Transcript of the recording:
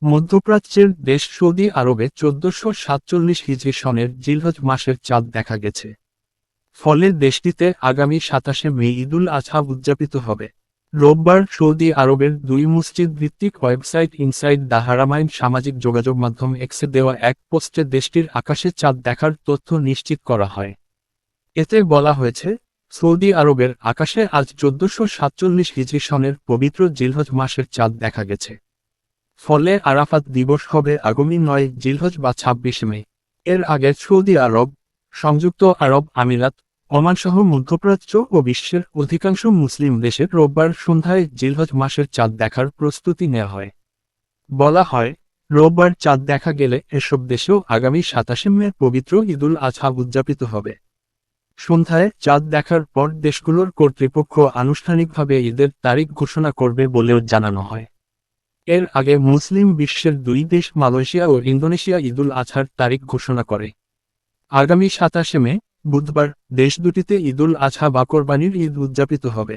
মধ্যপ্রাচ্যের দেশ সৌদি আরবে 1447 হিজরি সনের জিলহজ মাসের চাঁদ দেখা গেছে। ফলে দেশটিতে আগামী 27 মে ঈদুল আজহা উদযাপিত হবে। রোববার সৌদি আরবের দুই মসজিদ ভিত্তিক ওয়েবসাইট ইনসাইড দ্য হারামাইন সামাজিক যোগাযোগ মাধ্যম এক্সে দেওয়া এক পোস্টে দেশটির আকাশে চাঁদ দেখার তথ্য নিশ্চিত করা হয়। এতে বলা হয়েছে, সৌদি আরবের আকাশে আজ 1447 হিজরি সনের পবিত্র জিলহজ মাসের চাঁদ দেখা গেছে। ফলে আরাফাত দিবস হবে আগামী 9 জিলহজ বা 26 মে। এর আগে সৌদি আরব, সংযুক্ত আরব আমিরাত, ওমান সহ মধ্যপ্রাচ্য ও বিশ্বের অধিকাংশ মুসলিম দেশের রোববার সন্ধ্যায় জিলহজ মাসের চাঁদ দেখার প্রস্তুতি নেওয়া হয়। বলা হয়, রোববার চাঁদ দেখা গেলে এসব দেশেও আগামী 27 মে পবিত্র ঈদুল আজহা উদযাপিত হবে। সন্ধ্যায় চাঁদ দেখার পর দেশগুলোর কর্তৃপক্ষ আনুষ্ঠানিকভাবে ঈদের তারিখ ঘোষণা করবে বলেও জানানো হয়। এর আগে মুসলিম বিশ্বের দুই দেশ মালয়েশিয়া ও ইন্দোনেশিয়া ঈদুল আজহার তারিখ ঘোষণা করে। আগামী 27 মে, বুধবার, দেশ দুটিতে ঈদুল আজহা বা কোরবানির ঈদ উদযাপিত হবে।